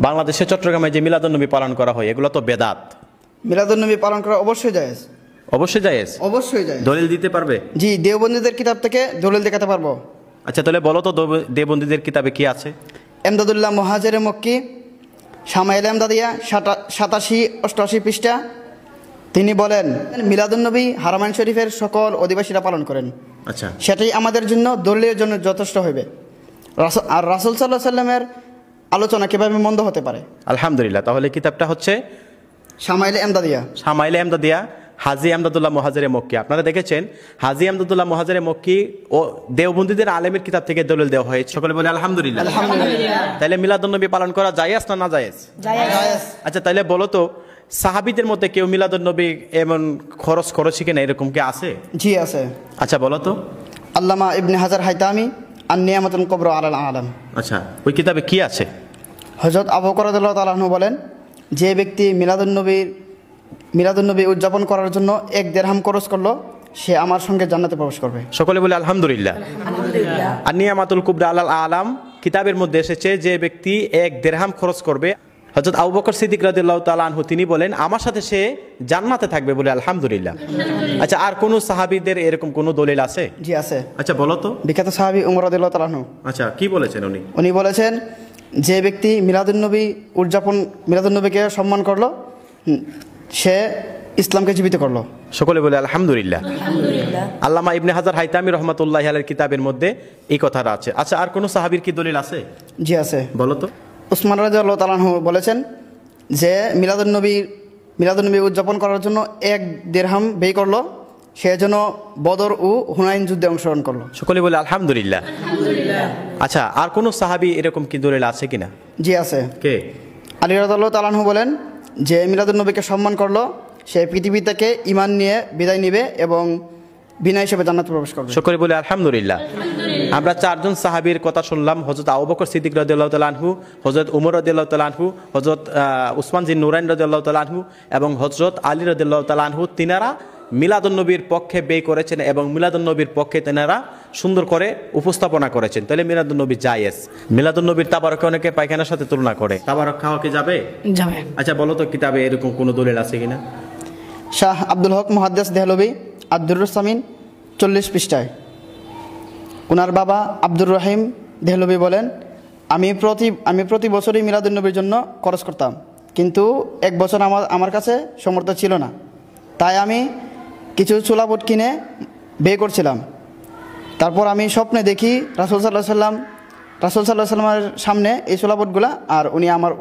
বাংলাদেশে চট্টগ্রামে যে মিলাদুন্নবী পালন করা হয় এগুলো তো বেদাত। মিলাদুন্নবী পালন করা অবশ্যই জায়েজ। অবশ্যই জায়েজ। অবশ্যই জায়েজ। দলিল দিতে পারবে? জি, দেওবন্দীদের কিতাব থেকে দলিল দেখাতে পারবো। আচ্ছা, তাহলে বলো তো দেওবন্দীদের কিতাবে কি আছে? এমদাদুল্লাহ মুহাজিরে মক্কি, শামাইল এমদাদিয়া 87-88 পৃষ্ঠা। তিনি বলেন, মিলাদুন্নবী হারামাইন শরীফের সকল অধিবাসীরা পালন করেন। আচ্ছা, সেটাই আমাদের জন্য দলিলের জন্য যথেষ্ট হইবে। আর রাসূল সাল্লাল্লাহু আলাইহি সাল্লামের আলোচনা কিভাবে মন্দ হতে পারে? আলহামদুলিল্লাহ। তাহলে কিতাবটা হচ্ছে শামাইল এমদাদিয়া। শামাইল এমদাদিয়া, হাজী এমদাদুল্লাহ মুহাজিরে মক্কি। আপনারা দেখেছেন হাজী এমদাদুল্লাহ মুহাজিরে মক্কি ও দেওবন্দীদের আলেমের কিতাব থেকে দলিল দেওয়া হয়েছে। সকলে বলে আলহামদুলিল্লাহ। আলহামদুলিল্লাহ। তাহলে মিলাদুন্নবী পালন করা জায়েজ না না জায়েজ? জায়েজ। আচ্ছা, তাহলে বলো তো সাহাবীদের মধ্যে কেউ মিলাদুন্নবী এমন খরচ কিনা এরকম কি আছে? জি আছে। আচ্ছা, বলো তো। আল্লামা ইবনে হাজার হাইতামি আন-নিয়ামাতুল কুবরা আলাল আলাম। আচ্ছা, ওই কিতাবে কি আছে? হযরত আবু বকর রাদিয়াল্লাহু তাআলা আনহু বলেন, যে ব্যক্তি মিলাদুন্নবী উদযাপন করার জন্য 1 দিরহাম খরচ করলো, সে আমার সঙ্গে জান্নাতে প্রবেশ করবে। সকলে বলে আলহামদুলিল্লাহ। আন-নিয়ামাতুল কুবরা আলাল আলাম কিতাবের মধ্যে এসেছে যে ব্যক্তি 1 দিরহাম খরচ করবে, হযরত আবু বকর সিদ্দিক রাদিয়াল্লাহু তাআলা আনহু তিনি বলেন আমার সাথে সে জান্নাতে থাকবে। বলে আলহামদুলিল্লাহ। আচ্ছা, আর কোন সাহাবীদের এরকম কোন দলিল আছে? জি আছে। আচ্ছা, বলো তো। বিখ্যাত সাহাবী উমর রাদিয়াল্লাহু তাআলা আনহু। আচ্ছা, কি বলেছেন উনি? উনি বলেছেন, যে ব্যক্তি মিলাদুন্নবীকে সম্মান করলো, সে ইসলামকে জীবিত করলো। সকলে বলে আলহামদুলিল্লাহ। আল্লামা ইবনে হাজার হাইতামি রহমাতুল্লাহি আলাইহির কিতাবের মধ্যে এই কথাটা আছে। আচ্ছা, আর কোন সাহাবীর কি দলিল আছে? জি আছে। বলো তো। উসমান রাদিয়াল্লাহু তাআলা আনহু বলেছেন যে মিলাদুন্নবী উদযাপন করার জন্য 1 দিরহাম ব্যয় করলো, সে যেন বদর ও হুনাইন যুদ্ধে অংশগ্রহণ করলো। সকলে বলে আলহামদুলিল্লাহ। আচ্ছা, আর কোন সাহাবী এরকম কি দলিল আছে কিনা? জি আছে। কে? আলী রাদিয়াল্লাহু তাআলা আনহু বলেন, যে মিলাদুন্নবীকে সম্মান করলো, সে পৃথিবী থেকে ঈমান নিয়ে বিদায় নিবে এবং বিনা হিসেবে জান্নাতে প্রবেশ করবে। সকলে বলে আলহামদুলিল্লাহ। আমরা 4 জন সাহাবীর কথা শুনলাম, হযরত আবু বকর সিদ্দিক রাদিয়াল্লাহু তাআলা আনহু, হযরত উমর রাদিয়াল্লাহু তাআলা আনহু, হযরত উসমান জিন নুরাইন রাদিয়াল্লাহু তাআলা আনহু এবং হযরত আলী রাদিয়াল্লাহু তাআলা আনহু। তিনারা মিলাদুন্নবীর পক্ষে ব্যয় করেছেন এবং মিলাদুন্নবীর পক্ষে তিনারা সুন্দর করে উপস্থাপনা করেছেন। তাহলে মিলাদুন্নবী জায়েজ। মিলাদুন্নবীর তাবারক অনেকে পায়খানার সাথে তুলনা করে, তাবারক খাওয়া কি যাবে? যাবে। আচ্ছা, বলো তো কিতাবে এরকম কোন দলিল আছে কিনা? শাহ আব্দুল হক মুহাদ্দিস দেহলভী আব্দুর রসামিন 40 পৃষ্ঠায় ওনার বাবা আব্দুর রহিম দেহলভী বলেন, আমি প্রতি বছরই মিলাদুন্নবীর জন্য খরচ করতাম, কিন্তু 1 বছর আমার কাছে সমর্থ ছিল না, তাই আমি কিছু চুলাবট কিনে ব্যয় করছিলাম। তারপর আমি স্বপ্নে দেখি রাসূল সাল্লাল্লাহু আলাইহি সাল্লামের সামনে এই চুলাবটগুলা, আর উনি আমার